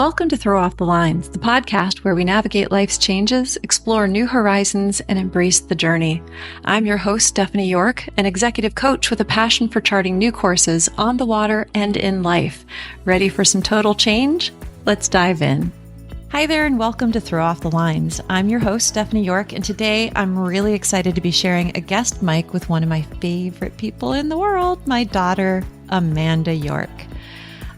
Welcome to Throw Off the Lines, the podcast where we navigate life's changes, explore new horizons, and embrace the journey. I'm your host, Stephanie York, an executive coach with a passion for charting new courses on the water and in life. Ready for some total change? Let's dive in. Hi there, and welcome to Throw Off the Lines. I'm your host, Stephanie York, and today I'm really excited to be sharing a guest mic with one of my favorite people in the world, my daughter, Amanda York.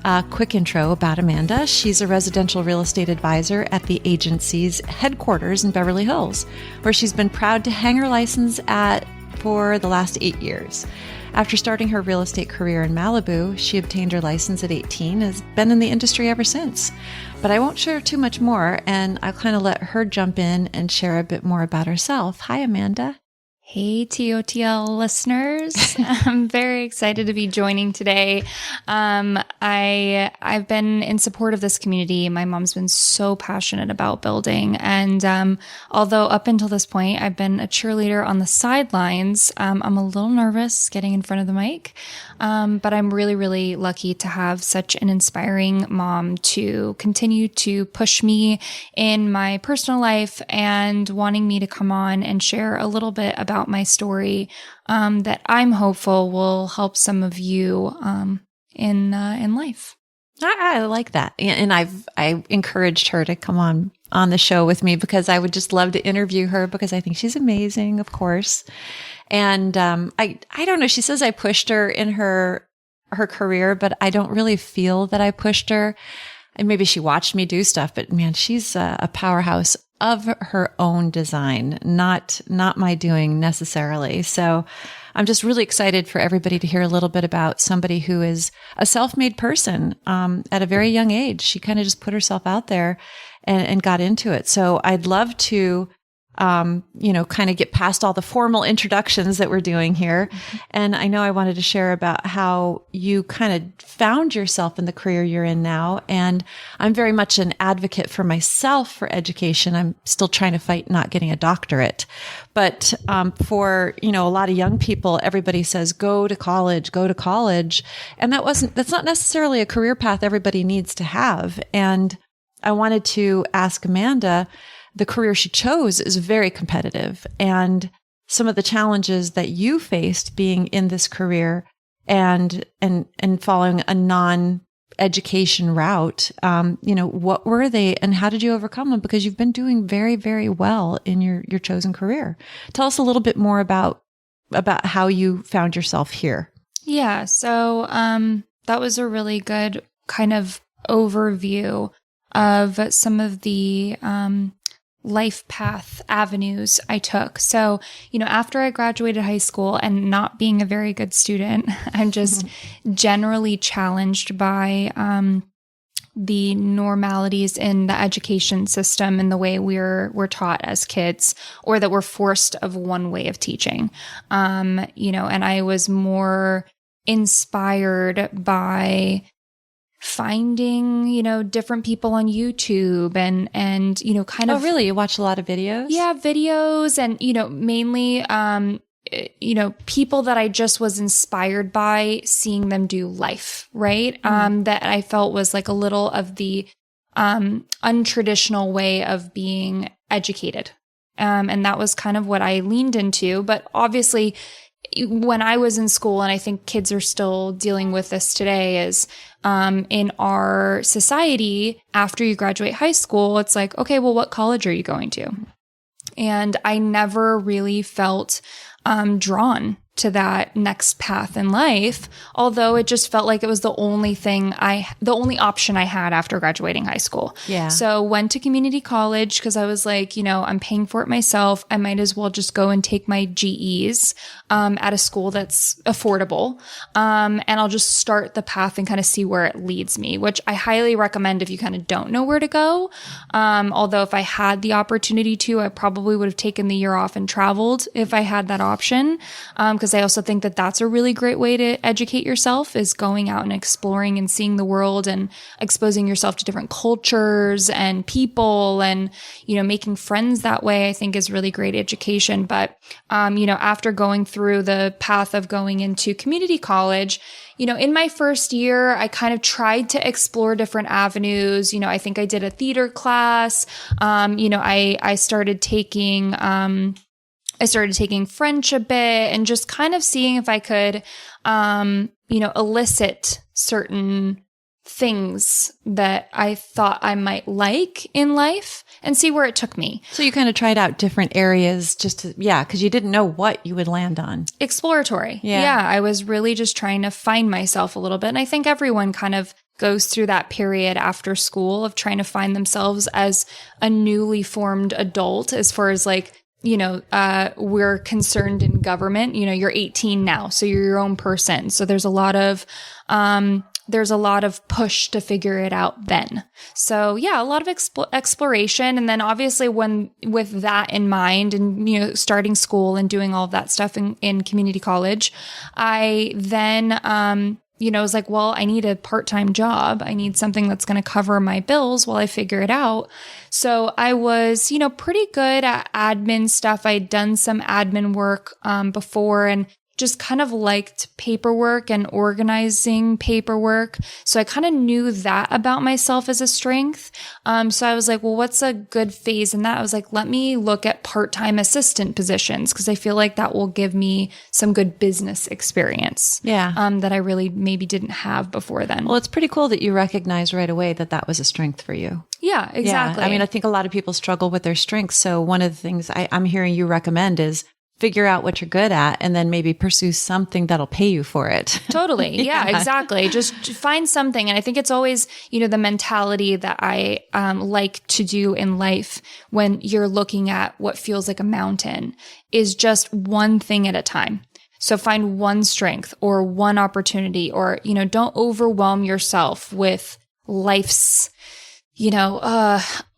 A quick intro about Amanda. She's a residential real estate advisor at the agency's headquarters in Beverly Hills, where she's been proud to hang her license at for the last 8 years. After starting her real estate career in Malibu, she obtained her license at 18 and has been in the industry ever since. But I won't share too much more, and I'll kind of let her jump in and share a bit more about herself. Hi, Amanda. Hey, TOTL listeners. I'm very excited to be joining today. I've been in support of this community. My mom's been so passionate about building. And although up until this point, I've been a cheerleader on the sidelines, I'm a little nervous getting in front of the mic. But I'm really, really lucky to have such an inspiring mom to continue to push me in my personal life and wanting me to come on and share a little bit about my story that I'm hopeful will help some of you in life. I like that. And I encouraged her to come on the show with me because I would just love to interview her because I think she's amazing, of course. And I don't know, she says I pushed her in her career, but I don't really feel that I pushed her. And maybe she watched me do stuff, but man, she's a powerhouse of her own design, not my doing necessarily. So I'm just really excited for everybody to hear a little bit about somebody who is a self-made person at a very young age. She kind of just put herself out there and got into it. So I'd love to kind of get past all the formal introductions that we're doing here. Mm-hmm. And I know I wanted to share about how you kind of found yourself in the career you're in now. And I'm very much an advocate for myself for education. I'm still trying to fight not getting a doctorate. But for, a lot of young people, everybody says, go to college. And that's not necessarily a career path everybody needs to have. And I wanted to ask Amanda, the career she chose is very competitive, and some of the challenges that you faced being in this career and following a non-education route, what were they and how did you overcome them? Because you've been doing very, very well in your chosen career. Tell us a little bit more about how you found yourself here. Yeah. So, that was a really good kind of overview of some of the, life path avenues I took. So, after I graduated high school and not being a very good student, I'm just generally challenged by the normalities in the education system and the way we're taught as kids, or that we're forced of one way of teaching. And I was more inspired by finding, different people on YouTube and kind of. Oh, really? You watch a lot of videos? Yeah, videos and, mainly, people that I just was inspired by seeing them do life, right? Mm-hmm. That I felt was like a little of the, untraditional way of being educated. And that was kind of what I leaned into, but obviously when I was in school, and I think kids are still dealing with this today, is in our society, after you graduate high school, it's like, okay, well, what college are you going to? And I never really felt drawn to that next path in life, although it just felt like it was the only option I had after graduating high school. Yeah. So went to community college because I was like, I'm paying for it myself. I might as well just go and take my GEs at a school that's affordable. And I'll just start the path and kind of see where it leads me, which I highly recommend if you kind of don't know where to go. Although if I had the opportunity to, I probably would have taken the year off and traveled if I had that option. because I also think that that's a really great way to educate yourself, is going out and exploring and seeing the world and exposing yourself to different cultures and people, and, making friends that way, I think is really great education. But, after going through the path of going into community college, in my first year, I kind of tried to explore different avenues. I think I did a theater class. I started taking French a bit, and just kind of seeing if I could, elicit certain things that I thought I might like in life and see where it took me. So you kind of tried out different areas because you didn't know what you would land on. Exploratory. Yeah. I was really just trying to find myself a little bit. And I think everyone kind of goes through that period after school of trying to find themselves as a newly formed adult, as far as we're concerned in government. You're 18 now, so you're your own person. So there's a lot of push to figure it out then. So yeah, a lot of exploration. And then obviously with that in mind and, starting school and doing all of that stuff in community college, I then, was like, well, I need a part-time job. I need something that's going to cover my bills while I figure it out. So I was, pretty good at admin stuff. I'd done some admin work before, and just kind of liked paperwork and organizing paperwork. So I kind of knew that about myself as a strength. So I was like, well, what's a good phase in that? I was like, let me look at part-time assistant positions, because I feel like that will give me some good business experience. Yeah. That I really maybe didn't have before then. Well, it's pretty cool that you recognize right away that was a strength for you. Yeah, exactly. Yeah. I think a lot of people struggle with their strengths. So one of the things I'm hearing you recommend is figure out what you're good at, and then maybe pursue something that'll pay you for it. Totally. Yeah, exactly. Just find something. And I think it's always, the mentality that I like to do in life when you're looking at what feels like a mountain is just one thing at a time. So find one strength or one opportunity, or, don't overwhelm yourself with life's,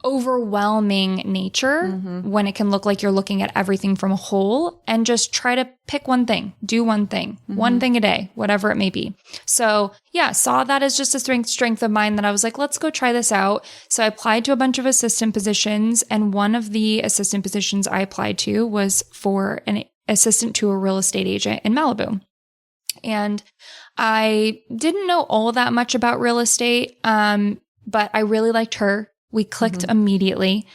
overwhelming nature when it can look like you're looking at everything from a whole, and just try to pick one thing, do one thing, one thing a day, whatever it may be. So yeah, saw that as just a strength of mine that I was like, let's go try this out. So I applied to a bunch of assistant positions, and one of the assistant positions I applied to was for an assistant to a real estate agent in Malibu. And I didn't know all that much about real estate, but I really liked her. We clicked immediately.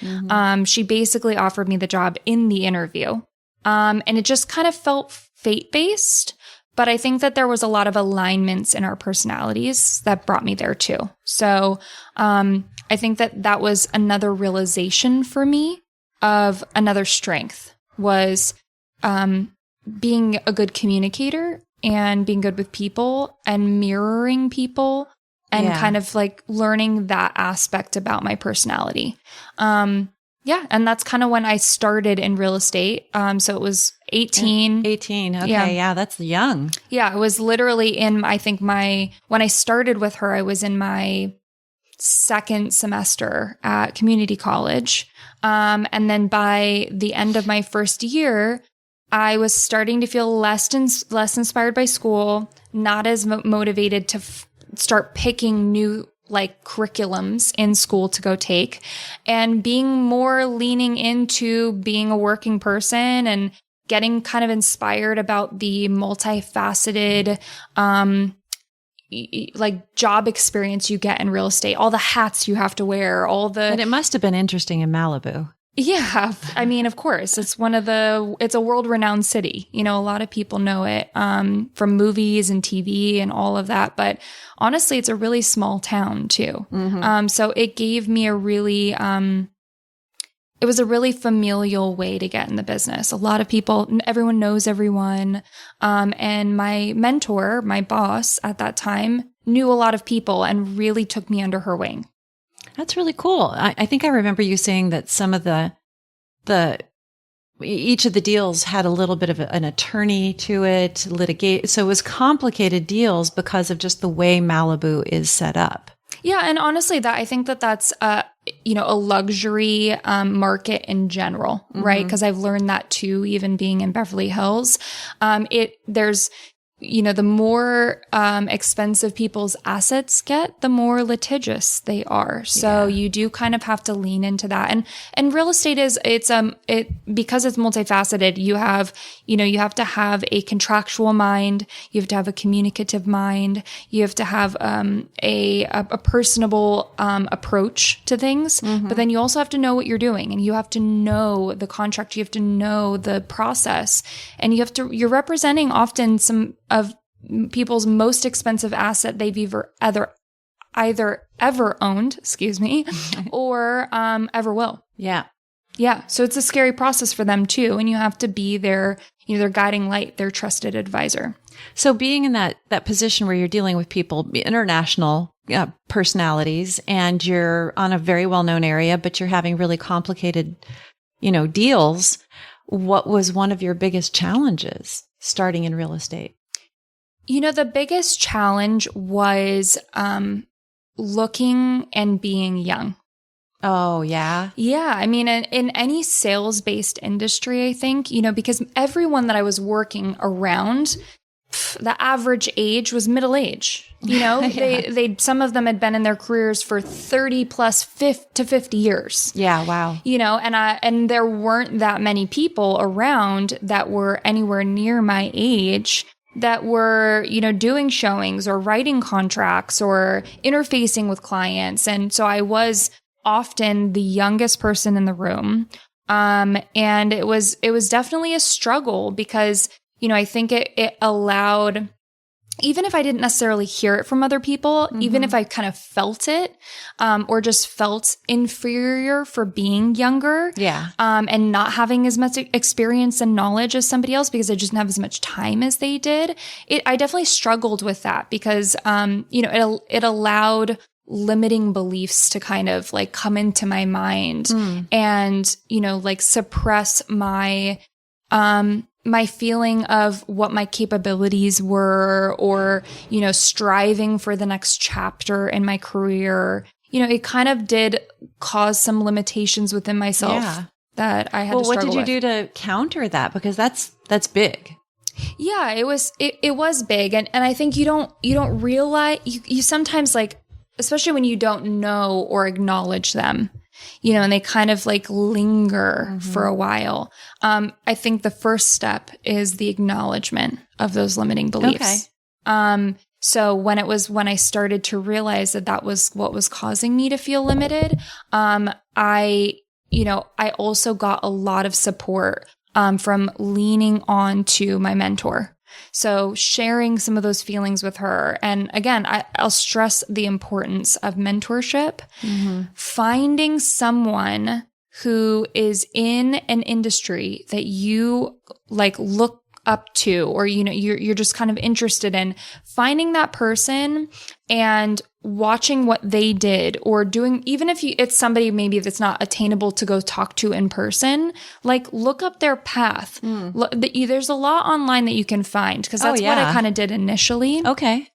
She basically offered me the job in the interview. And it just kind of felt fate-based, but I think that there was a lot of alignments in our personalities that brought me there too. So I think that was another realization for me of another strength, was being a good communicator and being good with people and mirroring people. And kind of like learning that aspect about my personality. And that's kind of when I started in real estate. So it was 18. 18. Okay. Yeah, that's young. Yeah. It was literally when I started with her, I was in my second semester at community college. And then by the end of my first year, I was starting to feel less inspired by school, not as motivated to start picking new curriculums in school to go take, and being more leaning into being a working person and getting kind of inspired about the multifaceted job experience you get in real estate, all the hats you have to wear, And it must have been interesting in Malibu. Yeah. Of course, it's it's a world-renowned city. A lot of people know it from movies and TV and all of that. But honestly, it's a really small town too. So it gave me it was a really familial way to get in the business. A lot of people, everyone knows everyone. And my mentor, my boss at that time, knew a lot of people and really took me under her wing. That's really cool. I think I remember you saying that some of each of the deals had a little bit of an attorney to it, litigate. So it was complicated deals because of just the way Malibu is set up. Yeah. And honestly, I think that's a luxury market in general, right? Because I've learned that too, even being in Beverly Hills. There's the more expensive people's assets get, the more litigious they are. So you do kind of have to lean into that. And real estate because it's multifaceted, you have to have a contractual mind, you have to have a communicative mind, you have to have a personable approach to things. But then you also have to know what you're doing, and you have to know the contract, you have to know the process, and you're representing often some of people's most expensive asset they've either ever owned, or ever will. Yeah. Yeah. So it's a scary process for them too. And you have to be their guiding light, their trusted advisor. So being in that position where you're dealing with people, international personalities, and you're on a very well-known area, but you're having really complicated, deals, what was one of your biggest challenges starting in real estate? The biggest challenge was looking and being young. Oh, yeah? Yeah. I mean, in any sales-based industry, I think, because everyone that I was working around, the average age was middle age. They some of them had been in their careers for 30 plus 50 years. Yeah, wow. And there weren't that many people around that were anywhere near my age that were, doing showings or writing contracts or interfacing with clients. And so I was often the youngest person in the room. And it was definitely a struggle because, I think it allowed, even if I didn't necessarily hear it from other people, even if I kind of felt it, or just felt inferior for being younger, and not having as much experience and knowledge as somebody else because I just didn't have as much time as they did. I definitely struggled with that because, it allowed limiting beliefs to kind of like come into my mind and, suppress my, my feeling of what my capabilities were, or, striving for the next chapter in my career. It kind of did cause some limitations within myself that I had to struggle with. What did you do to counter that? Because that's big. Yeah, it was big. And I think you don't realize, you sometimes especially when you don't know or acknowledge them, and they kind of linger for a while. I think the first step is the acknowledgement of those limiting beliefs. Okay. So when I started to realize that was what was causing me to feel limited, I also got a lot of support, from leaning on to my mentor. So sharing some of those feelings with her. And again, I'll stress the importance of mentorship, finding someone who is in an industry that you look up to, or, you're just kind of interested in, finding that person and watching what they did, or doing, even if it's somebody maybe that's not attainable to go talk to in person, look up their path. There's a lot online that you can find, because that's what I kind of did initially. Okay.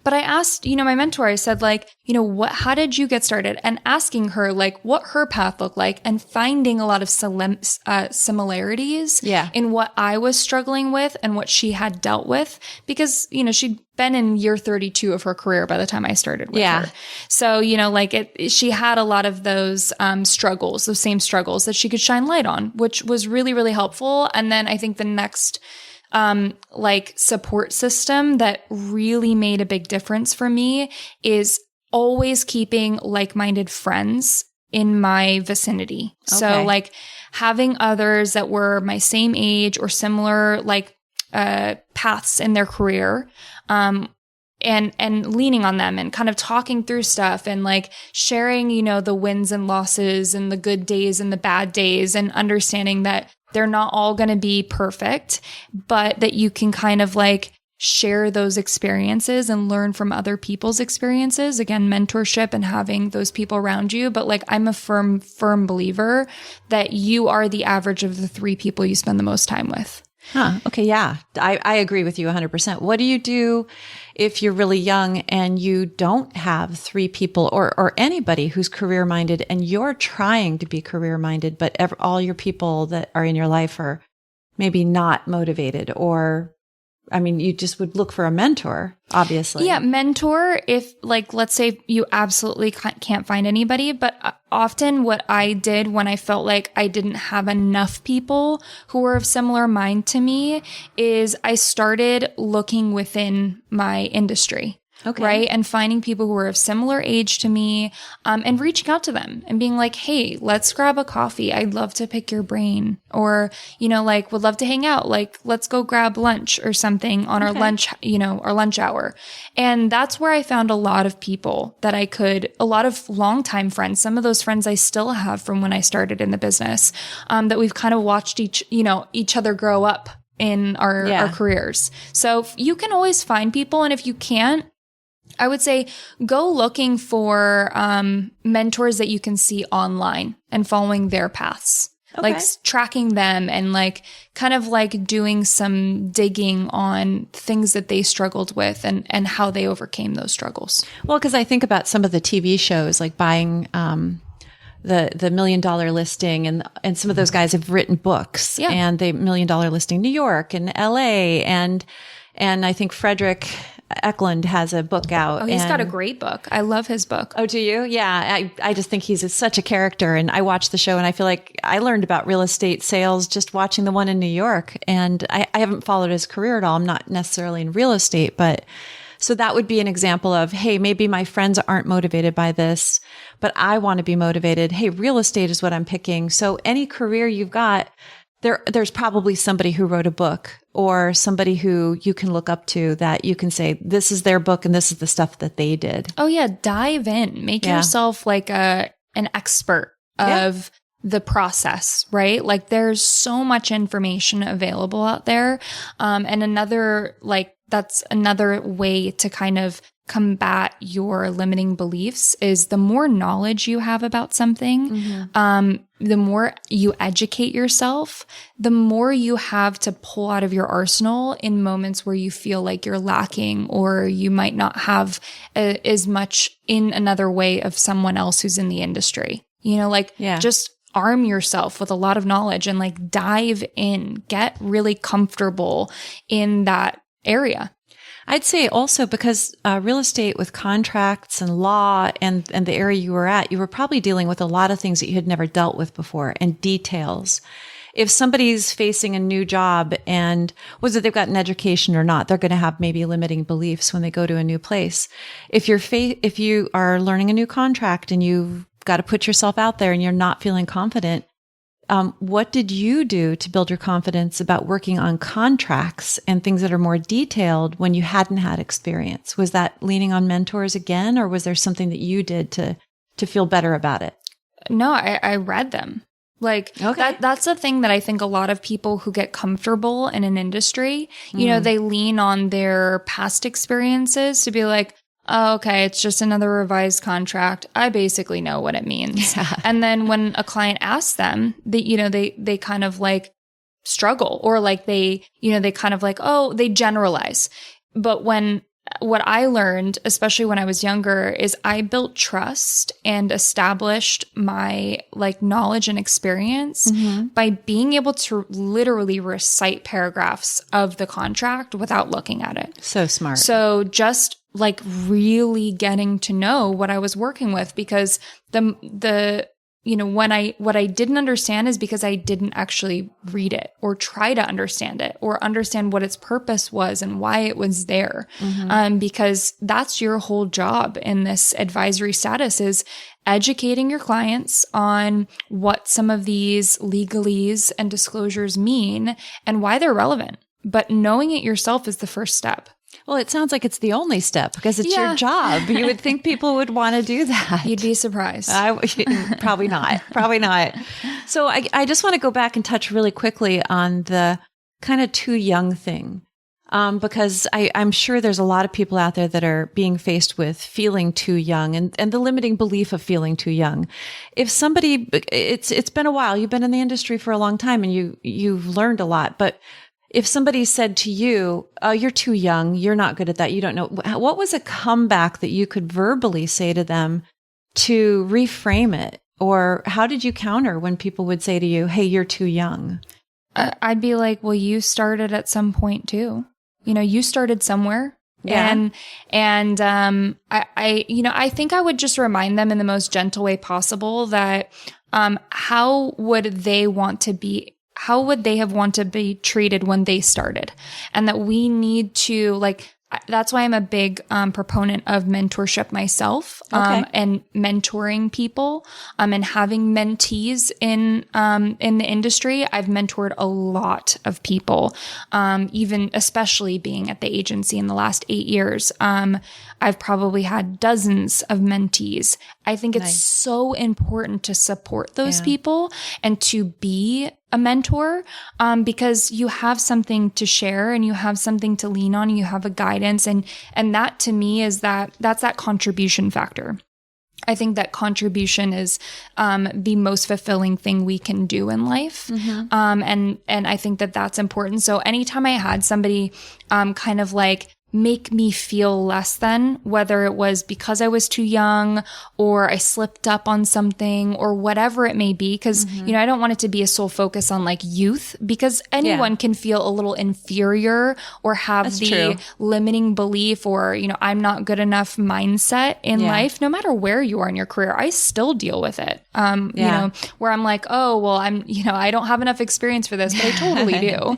But I asked, my mentor, I said, how did you get started? And asking her, what her path looked like, and finding a lot of similarities in what I was struggling with and what she had dealt with, because, she'd been in year 32 of her career by the time I started with her. So, she had a lot of those struggles, those same struggles that she could shine light on, which was really, really helpful. And then I think the next support system that really made a big difference for me is always keeping like-minded friends in my vicinity. Okay. So having others that were my same age or similar, paths in their career, and leaning on them and kind of talking through stuff and sharing, the wins and losses and the good days and the bad days, and understanding that they're not all going to be perfect, but that you can kind of share those experiences and learn from other people's experiences. Again, mentorship and having those people around you. But I'm a firm believer that you are the average of the 3 people you spend the most time with. Huh. Okay. Yeah. I agree with you 100%. What do you do if you're really young and you don't have three people or anybody who's career minded and you're trying to be career minded, but all your people that are in your life are maybe not motivated or, I mean, you just would look for a mentor, obviously. Yeah, mentor if like, let's say you absolutely can't find anybody, but often what I did when I felt like I didn't have enough people who were of similar mind to me is I started looking within my industry. Okay. Right. And finding people who are of similar age to me, and reaching out to them and being like, hey, let's grab a coffee. I'd love to pick your brain, or, like would love to hang out. Like, let's go grab lunch or something on our lunch, our lunch hour. And that's where I found a lot of people that a lot of longtime friends, some of those friends I still have from when I started in the business, that we've kind of watched each other grow up in our careers. So you can always find people. And if you can't, I would say go looking for mentors that you can see online and following their paths, like tracking them and like kind of like doing some digging on things that they struggled with and how they overcame those struggles. Well, because I think about some of the TV shows like buying the $1 Million Listing and some of those guys have written books and the $1 Million Listing New York and LA and I think Frederick Eklund has a book out. Oh, he's got a great book. I love his book. Oh, do you? Yeah. I just think he's such a character. And I watched the show and I feel like I learned about real estate sales just watching the one in New York. And I haven't followed his career at all. I'm not necessarily in real estate, but so that would be an example of, hey, maybe my friends aren't motivated by this, but I want to be motivated. Hey, real estate is what I'm picking. So any career you've got, there's probably somebody who wrote a book or somebody who you can look up to that you can say, this is their book and this is the stuff that they did. Oh yeah. Dive in, make yourself like an expert of the process, right? Like there's so much information available out there. And that's another way to kind of combat your limiting beliefs is the more knowledge you have about something, the more you educate yourself, the more you have to pull out of your arsenal in moments where you feel like you're lacking or you might not have as much in another way of someone else who's in the industry. Just arm yourself with a lot of knowledge and like dive in, get really comfortable in that area. I'd say also because real estate with contracts and law and the area you were at, you were probably dealing with a lot of things that you had never dealt with before and details. If somebody's facing a new job and whether they've got an education or not, they're going to have maybe limiting beliefs when they go to a new place. If you are learning a new contract and you've got to put yourself out there and you're not feeling confident, what did you do to build your confidence about working on contracts and things that are more detailed when you hadn't had experience? Was that leaning on mentors again, or was there something that you did to feel better about it? No, I read them. That's the thing that I think a lot of people who get comfortable in an industry, they lean on their past experiences to be like, oh, okay, it's just another revised contract. I basically know what it means. Yeah. And then when a client asks them, they kind of like struggle or like they kind of like, oh, they generalize. But what I learned, especially when I was younger, is I built trust and established my like knowledge and experience by being able to literally recite paragraphs of the contract without looking at it. So smart. So just like really getting to know what I was working with, because what I didn't understand is because I didn't actually read it or try to understand it or understand what its purpose was and why it was there. Because that's your whole job in this advisory status is educating your clients on what some of these legalese and disclosures mean and why they're relevant. But knowing it yourself is the first step. Well, it sounds like it's the only step because it's your job. You would think people would want to do that. You'd be surprised. Probably not. Probably not. So I just want to go back and touch really quickly on the kind of too young thing. Because I'm sure there's a lot of people out there that are being faced with feeling too young and the limiting belief of feeling too young. If somebody, it's been a while, you've been in the industry for a long time and you've learned a lot, but if somebody said to you, "Oh, you're too young. You're not good at that. You don't know." What was a comeback that you could verbally say to them to reframe it? Or how did you counter when people would say to you, "Hey, you're too young"? I'd be like, well, you started at some point too. You started somewhere. Yeah. I think I would just remind them in the most gentle way possible that, how would they have wanted to be treated when they started? And that we need to that's why I'm a big proponent of mentorship myself, and mentoring people, and having mentees in the industry. I've mentored a lot of people, even especially being at the agency in the last 8 years. I've probably had dozens of mentees. I think it's so important to support those people and to be a mentor, because you have something to share and you have something to lean on and you have a guidance. And that to me is that's that contribution factor. I think that contribution is the most fulfilling thing we can do in life. And I think that that's important. So anytime I had somebody kind of make me feel less than, whether it was because I was too young or I slipped up on something or whatever it may be. Because, I don't want it to be a sole focus on youth, because anyone can feel a little inferior or have limiting belief or, I'm not good enough mindset in life, no matter where you are in your career. I still deal with it. Where I'm like, oh, well, I don't have enough experience for this, but I totally do.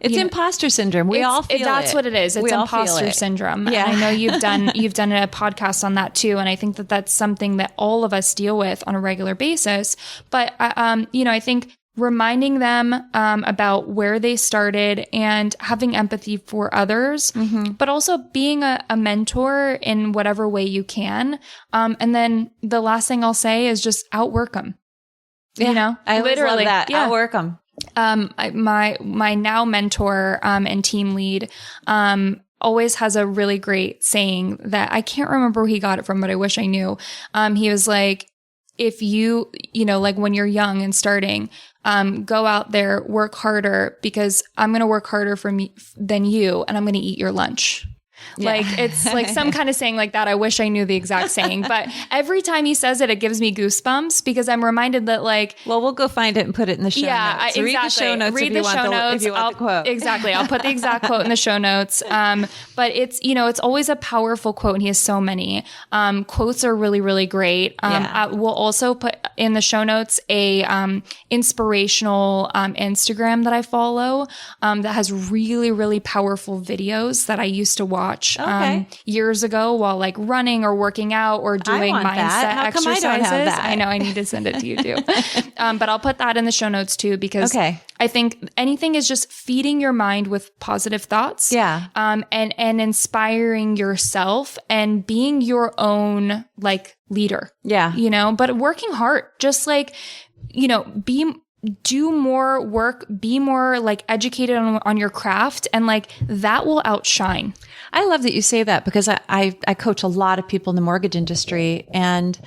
It's imposter syndrome. We all feel that's what it is. It's imposter syndrome. Yeah. And I know you've done a podcast on that too. And I think that that's something that all of us deal with on a regular basis. But, I think reminding them about where they started and having empathy for others, but also being a mentor in whatever way you can. And then the last thing I'll say is just outwork them. I literally love that. Yeah. Outwork them. My now mentor and team lead always has a really great saying that I can't remember where he got it from, but I wish I knew. He was like, if you, when you're young and starting, go out there, work harder, because I'm going to work harder than you, and I'm going to eat your lunch. Yeah. It's some kind of saying like that. I wish I knew the exact saying, but every time he says it, it gives me goosebumps because I'm reminded that well, we'll go find it and put it in the show notes. Exactly. Read the show notes if you want the quote. Exactly. I'll put the exact quote in the show notes. But it's, it's always a powerful quote, and he has so many. Quotes are really, really great. We'll also put in the show notes a inspirational Instagram that I follow that has really, really powerful videos that I used to watch years ago while running or working out or doing mindset exercises. I don't have that? I know, I need to send it to you too. But I'll put that in the show notes too, because I think anything is just feeding your mind with positive thoughts. Yeah. And inspiring yourself and being your own leader. Yeah. But working hard, just do more work, be more educated on your craft, and that will outshine. I love that you say that, because I coach a lot of people in the mortgage industry, and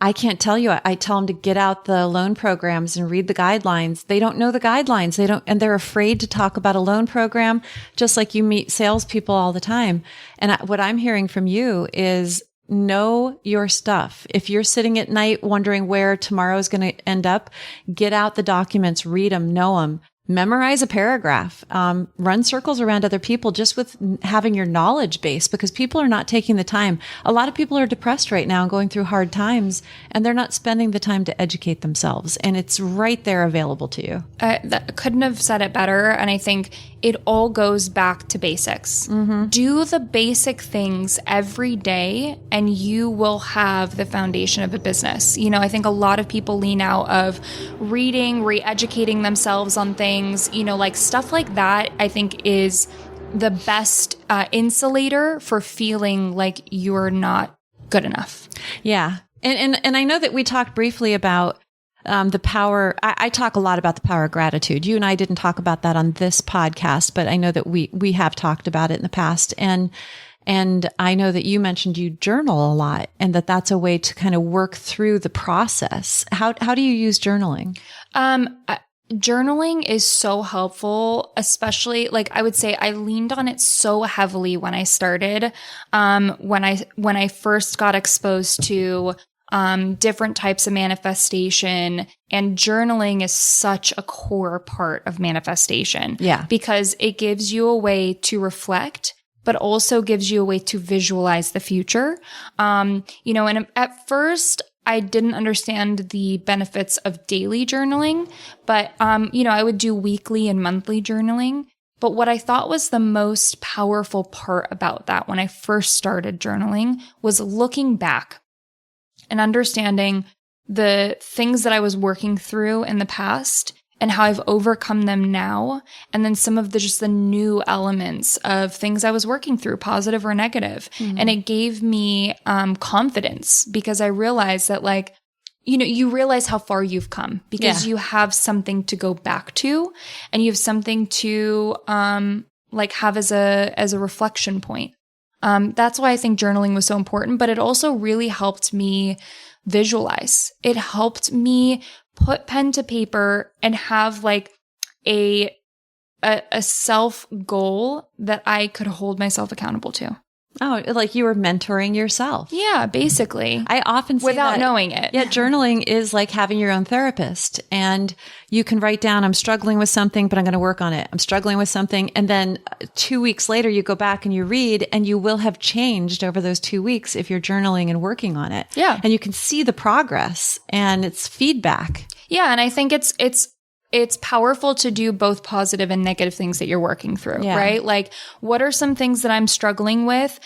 I can't tell you, I tell them to get out the loan programs and read the guidelines. They don't know the guidelines. And they're afraid to talk about a loan program, just like you meet salespeople all the time. And what I'm hearing from you is know your stuff. If you're sitting at night wondering where tomorrow is going to end up, get out the documents, read them, know them. Memorize a paragraph, run circles around other people just with having your knowledge base, because people are not taking the time. A lot of people are depressed right now and going through hard times, and they're not spending the time to educate themselves. And it's right there available to you. Couldn't have said it better. And I think it all goes back to basics. Do the basic things every day, and you will have the foundation of a business. I think a lot of people lean out of reading, re-educating themselves on things, stuff like that, I think is the best insulator for feeling like you're not good enough. Yeah. And I know that we talked briefly about the power. I talk a lot about the power of gratitude. You and I didn't talk about that on this podcast, but I know that we have talked about it in the past. And I know that you mentioned you journal a lot, and that's a way to kind of work through the process. How do you use journaling? journaling is so helpful, especially like I would say I leaned on it so heavily when I started, when I first got exposed to different types of manifestation, and journaling is such a core part of manifestation. Yeah. Because it gives you a way to reflect, but also gives you a way to visualize the future. And at first I didn't understand the benefits of daily journaling, but, I would do weekly and monthly journaling. But what I thought was the most powerful part about that when I first started journaling was looking back and understanding the things that I was working through in the past and how I've overcome them now. And then some of the new elements of things I was working through, positive or negative. Mm-hmm. And it gave me confidence because I realized that you realize how far you've come because you have something to go back to and you have something to have as a reflection point. That's why I think journaling was so important, but it also really helped me visualize. It helped me put pen to paper and have a self goal that I could hold myself accountable to. Oh, like you were mentoring yourself. Yeah, basically. I often say without knowing it. Yeah, journaling is like having your own therapist, and you can write down, I'm struggling with something, but I'm going to work on it. I'm struggling with something. And then 2 weeks later, you go back and you read, and you will have changed over those 2 weeks if you're journaling and working on it. Yeah. And you can see the progress, and it's feedback. Yeah. And I think it's powerful to do both positive and negative things that you're working through, right? Like, what are some things that I'm struggling with?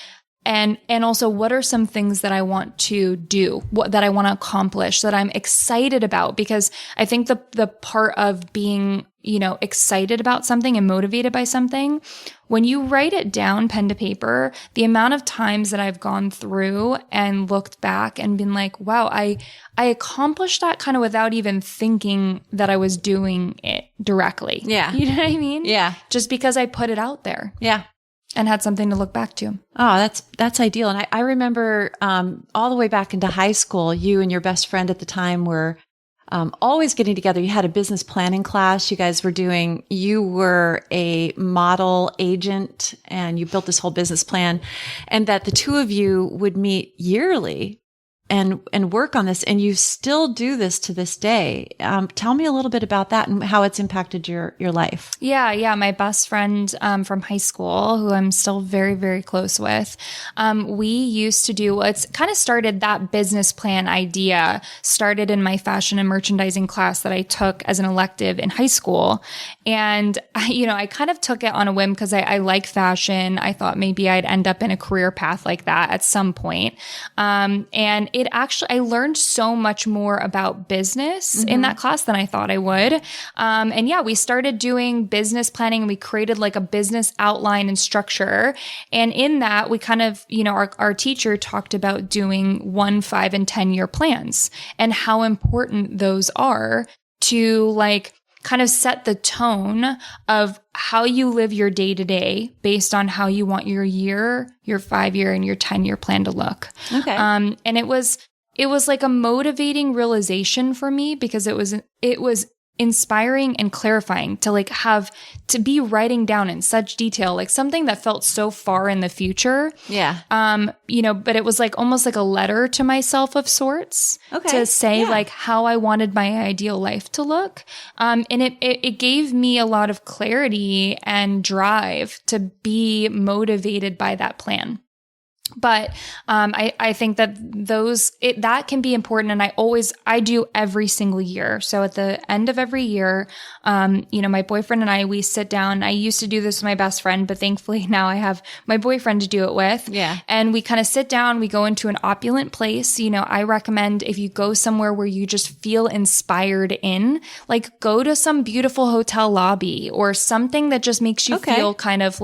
And also, what are some things that I want to do, that I want to accomplish, that I'm excited about? Because I think the part of being, excited about something and motivated by something, when you write it down pen to paper, the amount of times that I've gone through and looked back and been like, wow, I accomplished that kind of without even thinking that I was doing it directly. Yeah. You know what I mean? Yeah. Just because I put it out there. Yeah. And had something to look back to. Oh, that's ideal. And I remember all the way back into high school, you and your best friend at the time were always getting together. You had a business planning class. You were a model agent and you built this whole business plan, and that the two of you would meet yearly and work on this. And you still do this to this day. Tell me a little bit about that and how it's impacted your life. Yeah. My best friend from high school, who I'm still very, very close with, we used to do, it's kind of started, that business plan idea started in my fashion and merchandising class that I took as an elective in high school. And, I kind of took it on a whim because I like fashion. I thought maybe I'd end up in a career path like that at some point. And I learned so much more about business in that class than I thought I would. We started doing business planning, and we created like a business outline and structure. And in that, we kind of, our teacher talked about doing 1, 5, and 10-year plans and how important those are to kind of set the tone of how you live your day to day based on how you want your year, your 5-year, and your 10-year plan to look. Okay. And it was like a motivating realization for me because it was inspiring and clarifying to be writing down in such detail, like something that felt so far in the future. Yeah. But it was almost like a letter to myself of sorts. Okay. To say how I wanted my ideal life to look. And it gave me a lot of clarity and drive to be motivated by that plan. But I think that that can be important, and I do every single year. So at the end of every year, my boyfriend and we sit down. I used to do this with my best friend, but thankfully now I have my boyfriend to do it with. Yeah. And we kind of sit down. We go into an opulent place. I recommend if you go somewhere where you just feel inspired go to some beautiful hotel lobby or something that just makes you feel kind of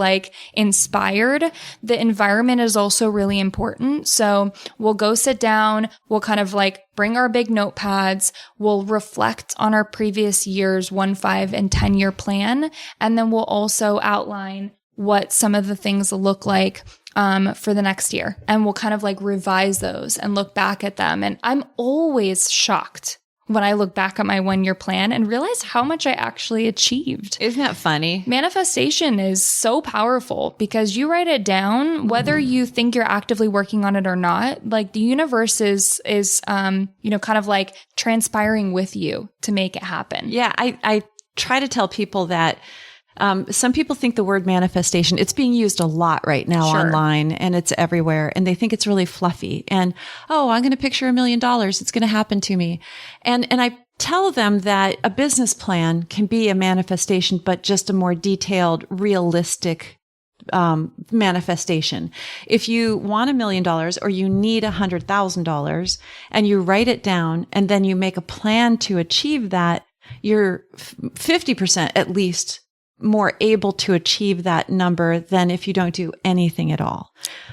inspired. The environment is also really important. So we'll go sit down, we'll kind of bring our big notepads, we'll reflect on our previous year's 1, 5, and 10-year plan. And then we'll also outline what some of the things look like for the next year. And we'll kind of revise those and look back at them. And I'm always shocked when I look back at my 1-year plan and realize how much I actually achieved. Isn't that funny? Manifestation is so powerful because you write it down, whether you think you're actively working on it or not. Like the universe is kind of like transpiring with you to make it happen. Yeah. I try to tell people that some people think the word manifestation, it's being used a lot right now online and it's everywhere. And they think it's really fluffy and, oh, I'm going to picture $1 million. It's going to happen to me. And I tell them that a business plan can be a manifestation, but just a more detailed, realistic manifestation. If you want $1 million or you need $100,000 and you write it down and then you make a plan to achieve that, you're 50% at least more able to achieve that number than if you don't do anything at all.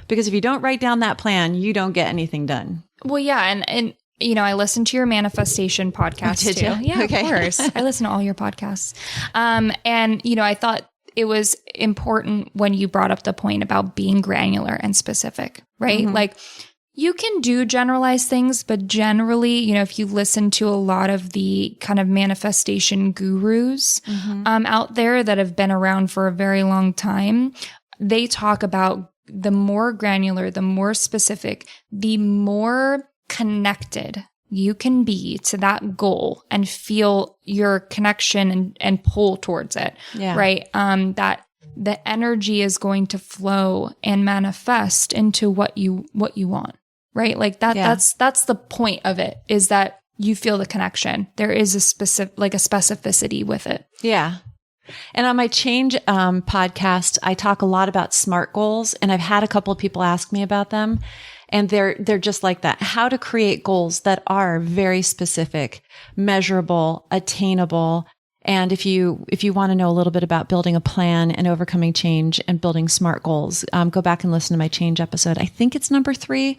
Because if you don't write down that plan, you don't get anything done. Well, yeah. And I listened to your manifestation podcast did too. you? Yeah, Okay. Of course. I listen to all your podcasts. And I thought it was important when you brought up the point about being granular and specific, right? Mm-hmm. Like you can do generalized things, but generally, if you listen to a lot of the kind of manifestation gurus out there that have been around for a very long time, they talk about the more granular, the more specific, the more connected you can be to that goal and feel your connection and pull towards it, right? That the energy is going to flow and manifest into what you want. Right? Like that's the point of it, is that you feel the connection. There is a specificity with it. Yeah. And on my change podcast, I talk a lot about SMART goals, and I've had a couple of people ask me about them, and they're just like that. How to create goals that are very specific, measurable, attainable. And if you want to know a little bit about building a plan and overcoming change and building SMART goals, go back and listen to my change episode. I think it's number 3,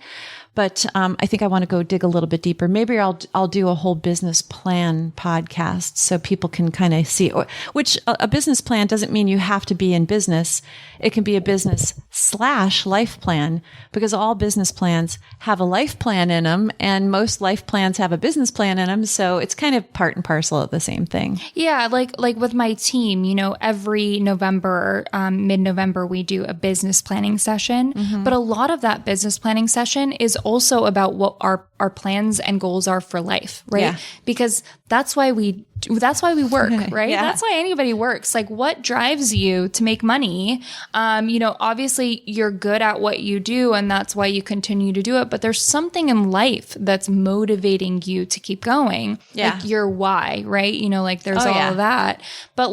but I think I want to go dig a little bit deeper. Maybe I'll do a whole business plan podcast so people can kind of see. Which a business plan doesn't mean you have to be in business. It can be a business/life plan, because all business plans have a life plan in them, and most life plans have a business plan in them. So it's kind of part and parcel of the same thing. Yeah, like with my team, every November, mid-November, we do a business planning session. Mm-hmm. But a lot of that business planning session is also about what our plans and goals are for life, right? Yeah. Because that's why we work, right? Yeah. That's why anybody works. Like, what drives you to make money? Obviously you're good at what you do and that's why you continue to do it, but there's something in life that's motivating you to keep going. Yeah. Like your why, right? There's all of that, but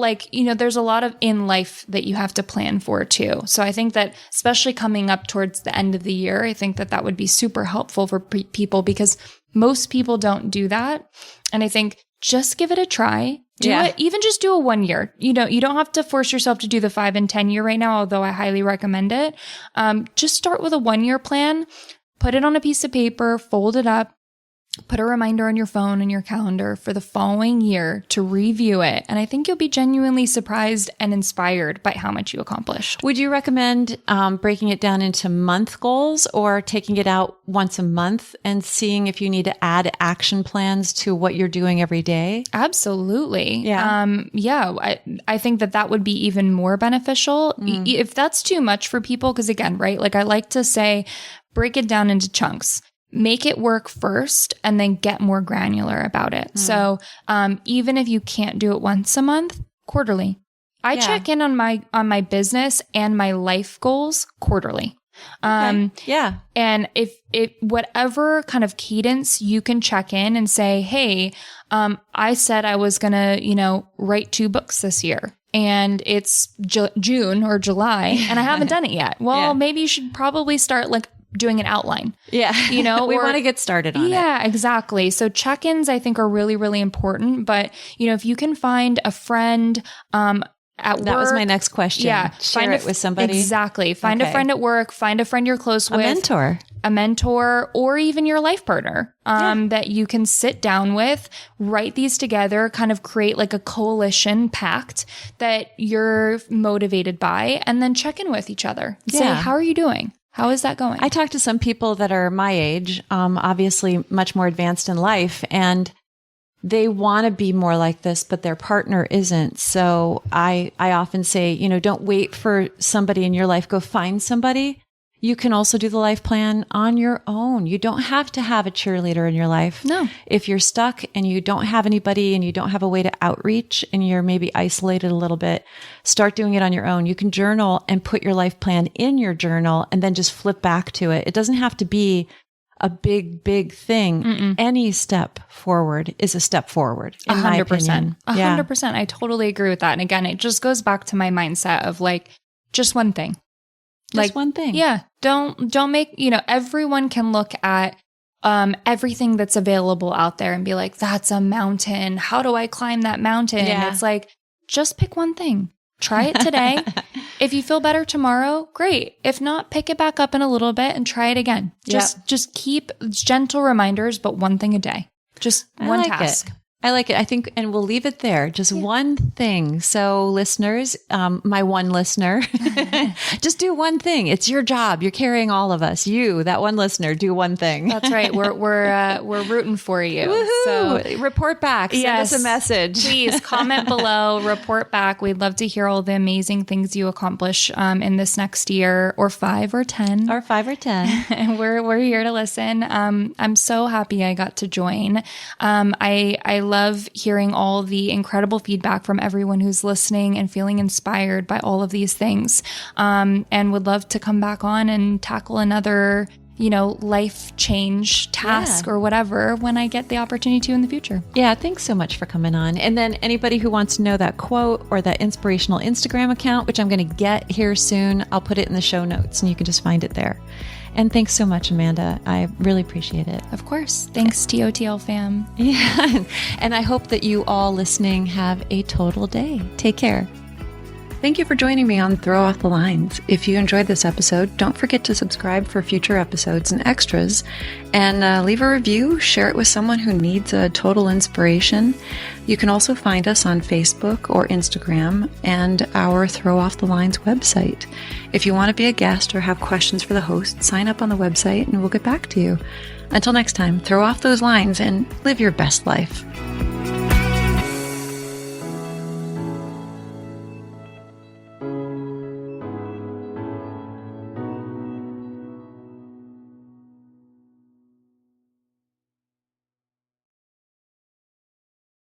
there's a lot of in life that you have to plan for too. So I think that especially coming up towards the end of the year, I think that would be super helpful for people, because most people don't do that. And I think just give it a try. Do it. Even just do a 1 year. You don't have to force yourself to do the 5 and 10 year right now, although I highly recommend it. Just start with a 1 year plan, put it on a piece of paper, fold it up, put a reminder on your phone and your calendar for the following year to review it. And I think you'll be genuinely surprised and inspired by how much you accomplished. Would you recommend breaking it down into month goals, or taking it out once a month and seeing if you need to add action plans to what you're doing every day? Absolutely. Yeah. I think that would be even more beneficial if that's too much for people. Because again, right, like I like to say, break it down into chunks. Make it work first and then get more granular about it. So even if you can't do it once a month, quarterly. I check in on my business and my life goals quarterly. And if whatever kind of cadence you can check in and say, hey, I said I was going to, write 2 books this year. And it's June or July and I haven't done it yet. Well, maybe you should probably start doing an outline. Yeah. We want to get started on it. Yeah, exactly. So check-ins I think are really, really important. But, if you can find a friend, at work. That was my next question. Yeah. Share it with somebody. Exactly. Find a friend at work, find a friend you're close with. A mentor, or even your life partner, that you can sit down with, write these together, kind of create like a coalition pact that you're motivated by, and then check in with each other. Say, how are you doing? How is that going? I talk to some people that are my age, obviously much more advanced in life, and they want to be more like this, but their partner isn't. So I often say, don't wait for somebody in your life. Go find somebody. You can also do the life plan on your own. You don't have to have a cheerleader in your life. No. If you're stuck and you don't have anybody and you don't have a way to outreach and you're maybe isolated a little bit, start doing it on your own. You can journal and put your life plan in your journal and then just flip back to it. It doesn't have to be a big, big thing. Mm-mm. Any step forward is a step forward. 100%. 100%. I totally agree with that. And again, it just goes back to my mindset of just one thing. Just one thing. Yeah. Don't make, everyone can look at everything that's available out there and be like, that's a mountain. How do I climb that mountain? Yeah. It's just pick one thing. Try it today. If you feel better tomorrow, great. If not, pick it back up in a little bit and try it again. Just keep gentle reminders, but one thing a day. Just one task. I like it. I think, and we'll leave it there. Just one thing. So listeners, my one listener, just do one thing. It's your job. You're carrying all of us. You, that one listener, do one thing. That's right. We're rooting for you. Woohoo! So report back. Send us a message. Please comment below, report back. We'd love to hear all the amazing things you accomplish in this next year, or 5 or 10. Or 5 or 10. And we're here to listen. I'm so happy I got to join. I love hearing all the incredible feedback from everyone who's listening and feeling inspired by all of these things. And would love to come back on and tackle another, life change task or whatever when I get the opportunity to in the future. Yeah. Thanks so much for coming on. And then anybody who wants to know that quote or that inspirational Instagram account, which I'm going to get here soon, I'll put it in the show notes and you can just find it there. And thanks so much, Amanda. I really appreciate it. Of course. Thanks, TOTL fam. Yeah. And I hope that you all listening have a total day. Take care. Thank you for joining me on Throw Off the Lines. If you enjoyed this episode, don't forget to subscribe for future episodes and extras, and leave a review, share it with someone who needs a total inspiration. You can also find us on Facebook or Instagram and our Throw Off the Lines website. If you want to be a guest or have questions for the host, sign up on the website and we'll get back to you. Until next time, throw off those lines and live your best life.